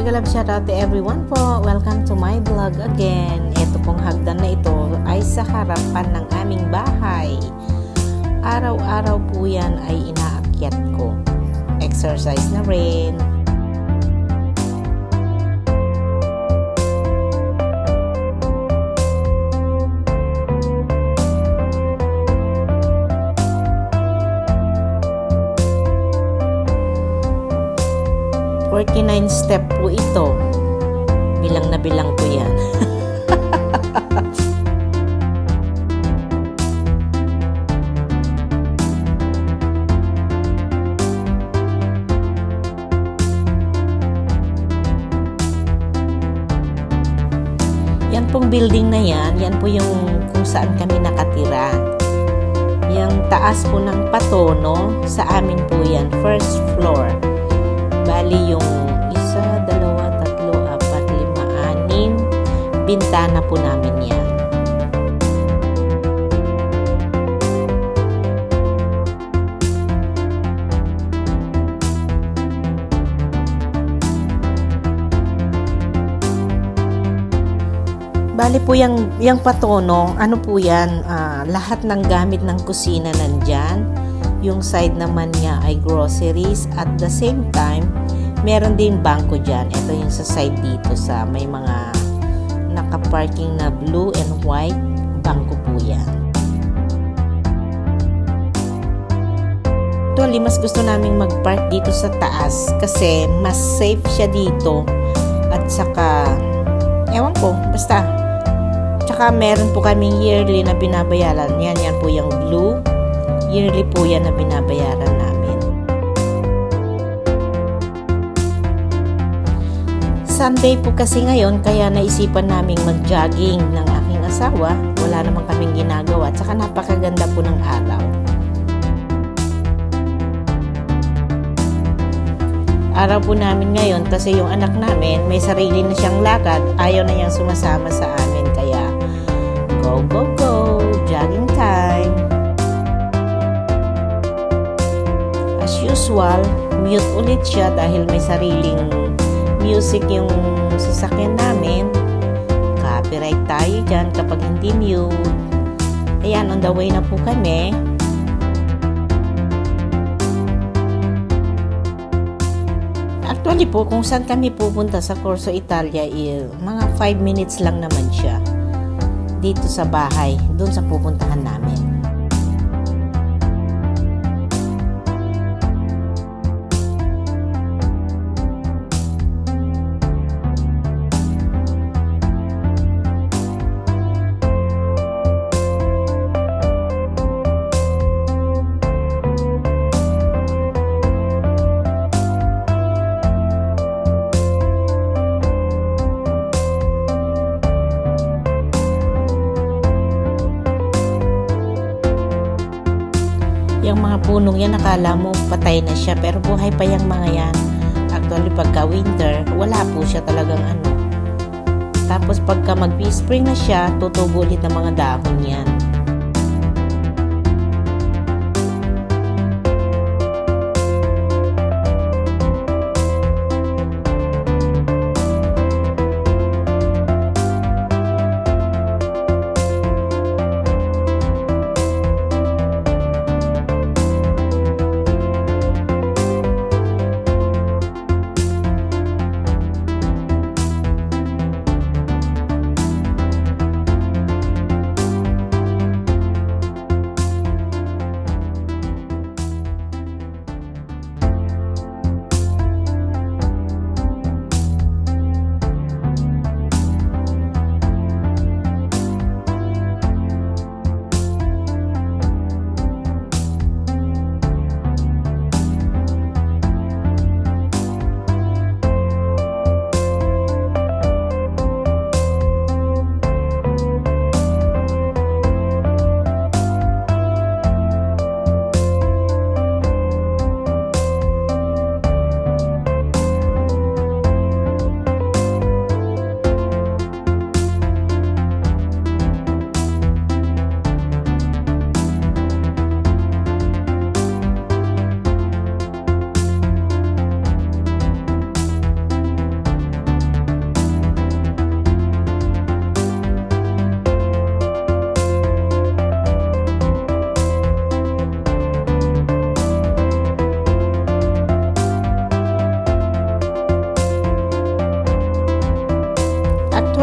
mega love shoutout to everyone po. Welcome to my vlog again. Ito pong hagdan na ito ay sa harapan ng aming bahay. Araw-araw po yan ay inaakyat ko. Exercise na rin. "49 step po ito. Bilang na bilang po yan." Yan pong building na yan po yung kung saan kami nakatira. Yung taas po ng patono, sa amin po yan, first floor. Bali yung 1, 2, 3, 4, 5, 6 bintana po namin yan. Bali po yung patono, ano po yan, lahat ng gamit ng kusina nandyan. Yung side naman niya ay groceries. At the same time, meron din bangko dyan. Ito yung sa side dito sa may mga nakaparking na blue and white. Bangko po yan. Actually, mas gusto naming mag-park dito sa taas kasi mas safe siya dito. At saka, ewan ko, basta. Tsaka meron po kaming yearly na binabayaran. Yan po yung blue. Yearly po yan na binabayaran namin. Sunday po kasi ngayon, kaya naisipan naming mag-jogging ng aking asawa. Wala namang kaming ginagawa. Tsaka napakaganda po ng araw. Araw po namin ngayon kasi yung anak namin may sarili na siyang lakad. Ayaw na niyang sumasama sa amin. Kaya go, go, go! Jogging time! As usual, mute ulit siya dahil may sariling music yung sasakyan namin. Copyright tayo dyan kapag hindi mute. Ayan, on the way na po kami. Actually po, kung saan kami pupunta sa Corso Italia, mga 5 minutes lang naman siya. Dito sa bahay, doon sa pupuntahan namin. Yung mga punong yan, nakala mo patay na siya, pero buhay pa yung mga yan. Actually, pagka winter, wala po siya talagang ano. Tapos pagka mag-spring na siya, tutubo ulit ng mga dahon yan.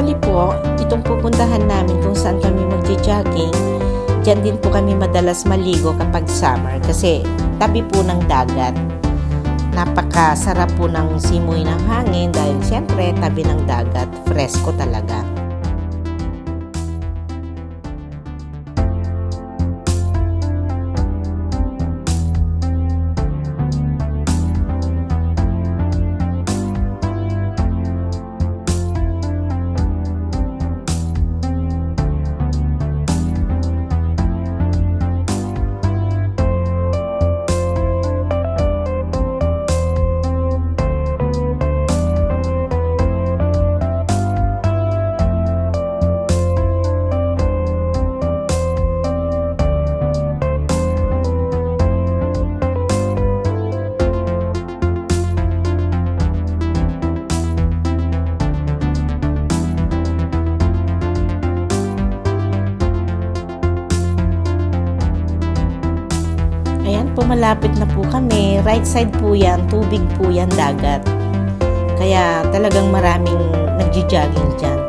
Actually po, itong pupuntahan namin kung saan kami magja-jogging, dyan din po kami madalas maligo kapag summer kasi tabi po ng dagat. Napakasarap po ng simoy ng hangin dahil siyempre tabi ng dagat, fresco talaga. Ayan po, malapit na po kami. Right side po yan, tubig po yan, dagat. Kaya talagang maraming nagji-jogging dyan.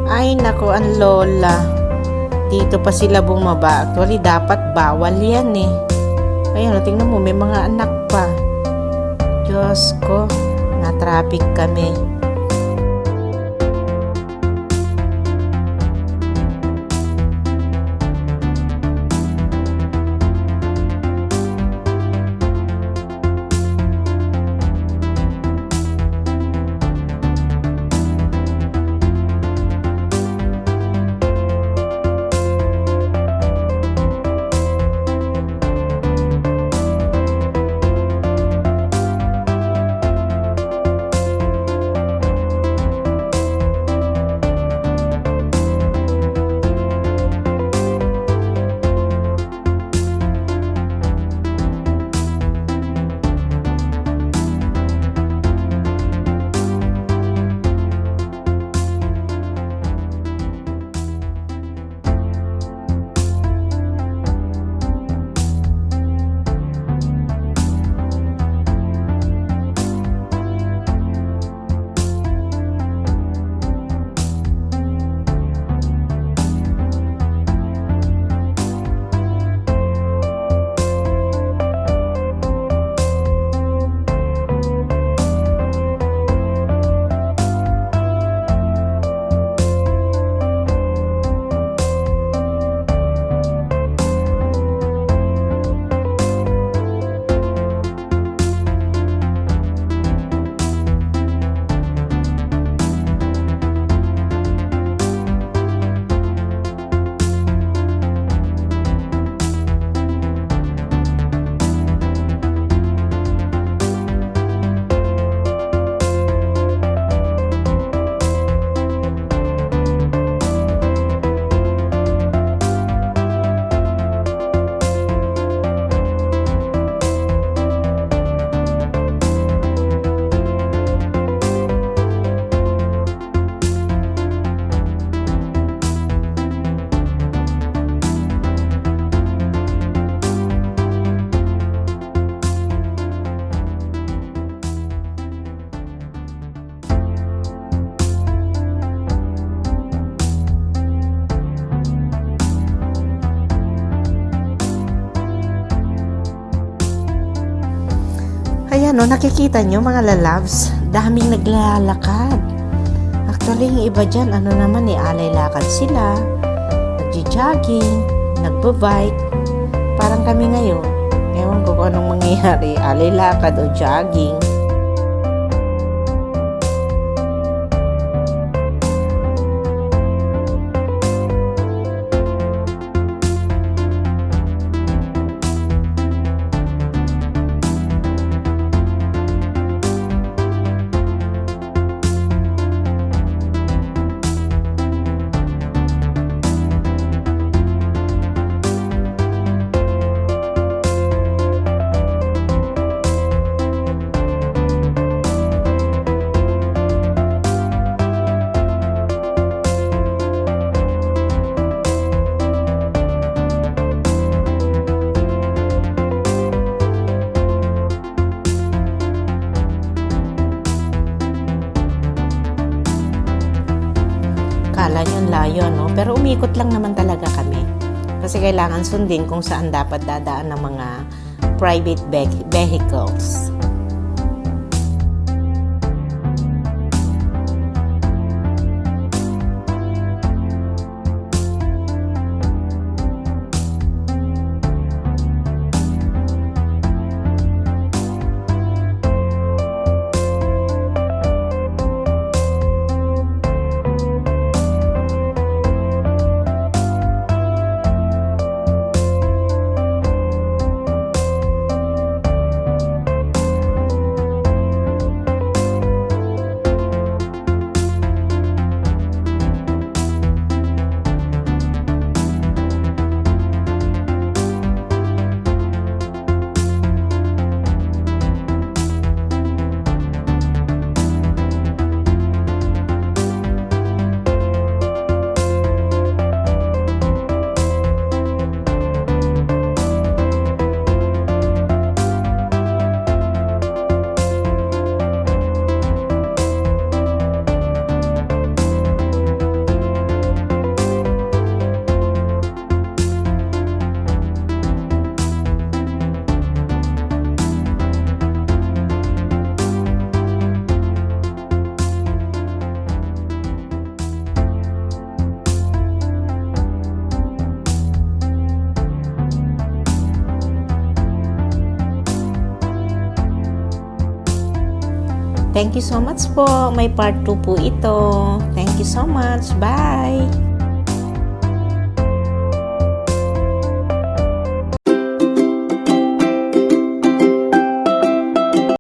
Ay nako, ang lola. Dito pa sila bumaba. Actually, dapat bawal yan eh. Ayun, tingnan mo, may mga anak pa. Diyos ko, na-traffic kami. Ayan o, nakikita nyo mga lalabs, daming naglalakad. Actually, yung iba dyan, ano naman alay lakad sila, nagji-jogging, nagbo-bike. Parang kami ngayon, ewan ko kung anong mangyayari, alay lakad o jogging. layo, no? Pero umikot lang naman talaga kami. Kasi kailangan sundin kung saan dapat dadaan ng mga private vehicles. Thank you so much po. May part 2 po ito. Thank you so much. Bye!